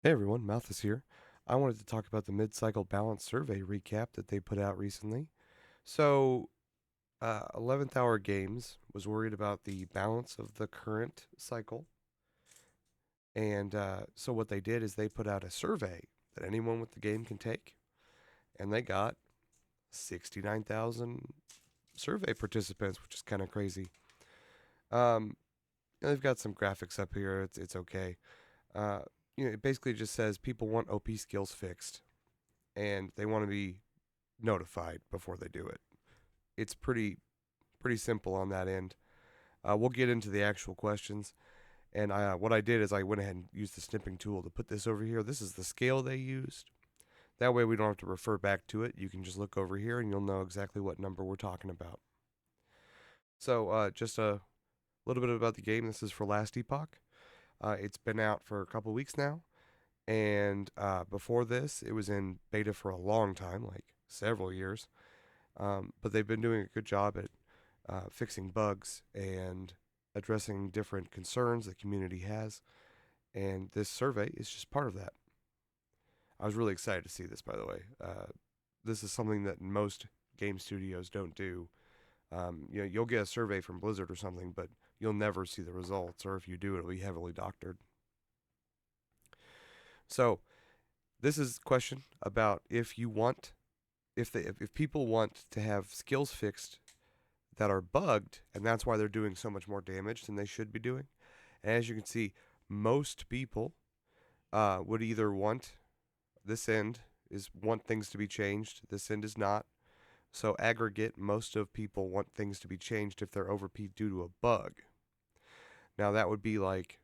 Hey everyone, Malthus here. I wanted to talk about the mid-cycle balance survey recap that they put out recently. So, 11th Hour Games was worried about the balance of the current cycle. And so what they did is they put out a survey that anyone with the game can take. And they got 69,000 survey participants, which is kind of crazy. Um, they've got some graphics up here. It's okay. Uh, it basically just says people want OP skills fixed, and they want to be notified before they do it. It's pretty simple on that end. We'll get into the actual questions. And what I did is I went ahead and used the snipping tool to put this over here. This is the scale they used. That way we don't have to refer back to it. You can just look over here and you'll know exactly what number we're talking about. So just a little bit about the game. This is for Last Epoch. It's been out for a couple weeks now. And before this, it was in beta for a long time, like several years. But they've been doing a good job at fixing bugs and addressing different concerns the community has. And this survey is just part of that. I was really excited to see this, by the way. This is something that most game studios don't do. You'll get a survey from Blizzard or something, but you'll never see the results, or if you do, it'll be heavily doctored. So this is a question about if people want to have skills fixed that are bugged, and that's why they're doing so much more damage than they should be doing. And as you can see, most people would either want this end is want things to be changed. This end is not. So aggregate, most of people want things to be changed if they're overpeaked due to a bug. Now that would be like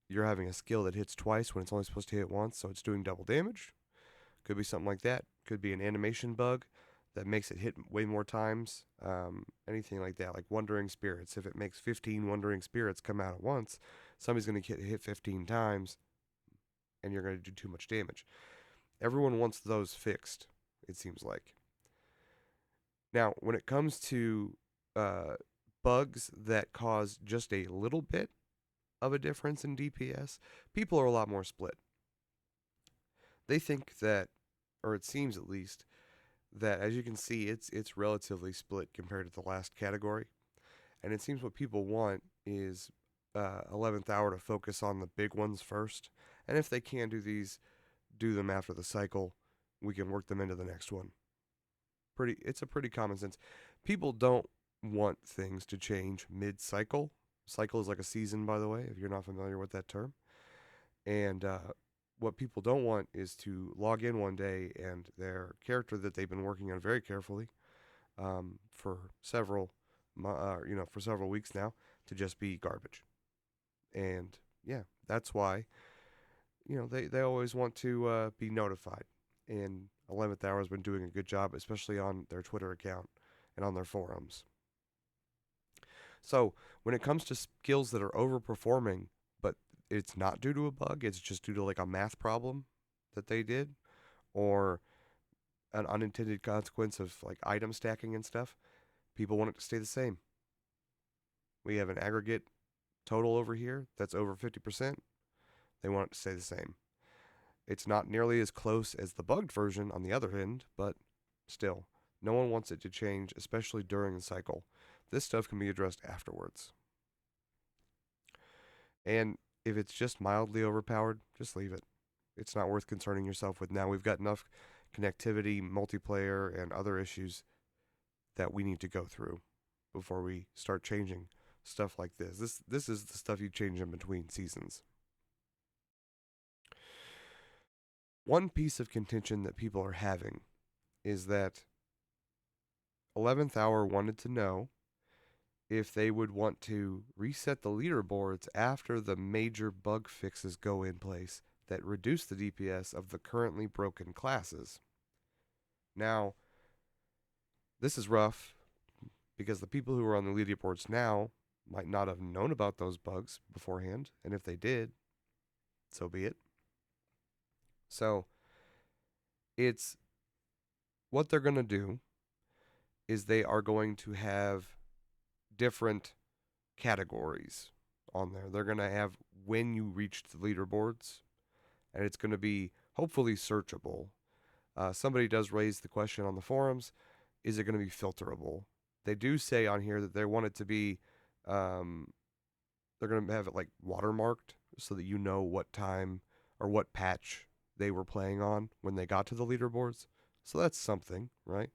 you're having a skill that hits twice when it's only supposed to hit once, so it's doing double damage. Could be something like that. Could be an animation bug that makes it hit way more times. Anything like that, like Wandering Spirits. If it makes 15 Wandering Spirits come out at once, somebody's going to get hit 15 times, and you're going to do too much damage. Everyone wants those fixed, it seems like. Now, when it comes to uh, bugs that cause just a little bit of a difference in DPS, people are a lot more split. They think that, or it seems at least, that as you can see, it's relatively split compared to the last category. And it seems what people want is 11th hour to focus on the big ones first. And if they can do these, do them after the cycle. We can work them into the next one. It's a pretty common sense. People don't want things to change mid-cycle. Cycle is like a season, by the way, if you're not familiar with that term. And what people don't want is to log in one day and their character that they've been working on very carefully for for several weeks now to just be garbage. And yeah, that's why they always want to be notified. And 11th Hour has been doing a good job, especially on their Twitter account and on their forums. So when it comes to skills that are overperforming, but it's not due to a bug, it's just due to like a math problem that they did, or an unintended consequence of like item stacking and stuff, people want it to stay the same. We have an aggregate total over here that's over 50%. They want it to stay the same. It's not nearly as close as the bugged version on the other end, but still, no one wants it to change, especially during the cycle. This stuff can be addressed afterwards. And if it's just mildly overpowered, just leave it. It's not worth concerning yourself with now. We've got enough connectivity, multiplayer, and other issues that we need to go through before we start changing stuff like this. This is the stuff you change in between seasons. One piece of contention that people are having is that 11th Hour wanted to know if they would want to reset the leaderboards after the major bug fixes go in place that reduce the DPS of the currently broken classes. Now, this is rough because the people who are on the leaderboards now might not have known about those bugs beforehand, and if they did, so be it. So, it's what they're going to do is they are going to have different categories on there. They're going to have when you reached the leaderboards, and it's going to be hopefully searchable. Somebody does raise the question on the forums, is it going to be filterable? They do say on here that they want it to be, um, they're going to have it like watermarked so that you know what time or what patch they were playing on when they got to the leaderboards. So that's something, right?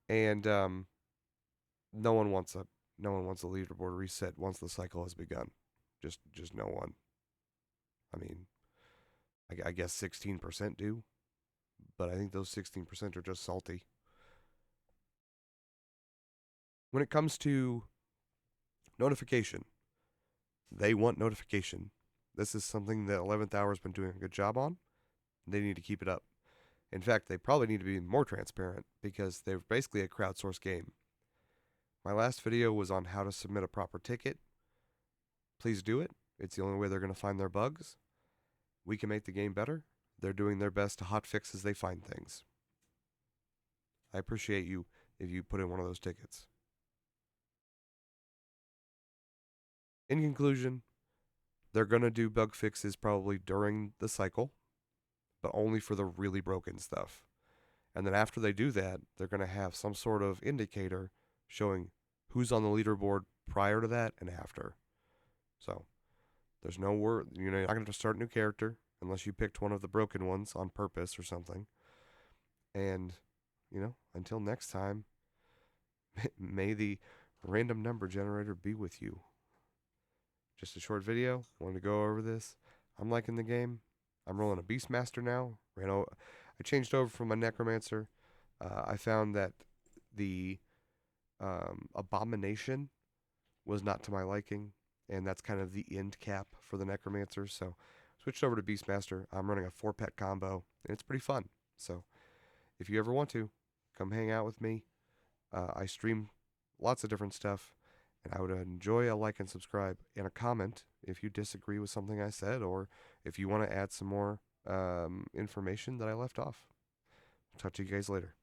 And no one wants a no one wants a leaderboard reset once the cycle has begun. Just no one. I mean, I guess 16% do, but I think those 16% are just salty. When it comes to notification, they want notification. This is something that 11th Hour has been doing a good job on. They need to keep it up. In fact, they probably need to be more transparent because they're basically a crowdsourced game. My last video was on how to submit a proper ticket. Please do it. It's the only way they're going to find their bugs. We can make the game better. They're doing their best to hotfix as they find things. I appreciate you if you put in one of those tickets. In conclusion, they're going to do bug fixes probably during the cycle, but only for the really broken stuff. And then after they do that, they're going to have some sort of indicator showing who's on the leaderboard prior to that and after. So there's no word, you're not going to start a new character unless you picked one of the broken ones on purpose or something. And, until next time, may the random number generator be with you. Just a short video. Wanted to go over this. I'm liking the game. I'm rolling a Beastmaster now. I changed over from my Necromancer. I found that the Abomination was not to my liking, and that's kind of the end cap for the Necromancer. So switched over to Beastmaster. I'm running a 4-pet combo, and it's pretty fun. So if you ever want to, come hang out with me. I stream lots of different stuff, and I would enjoy a like and subscribe and a comment if you disagree with something I said or if you want to add some more information that I left off. Talk to you guys later.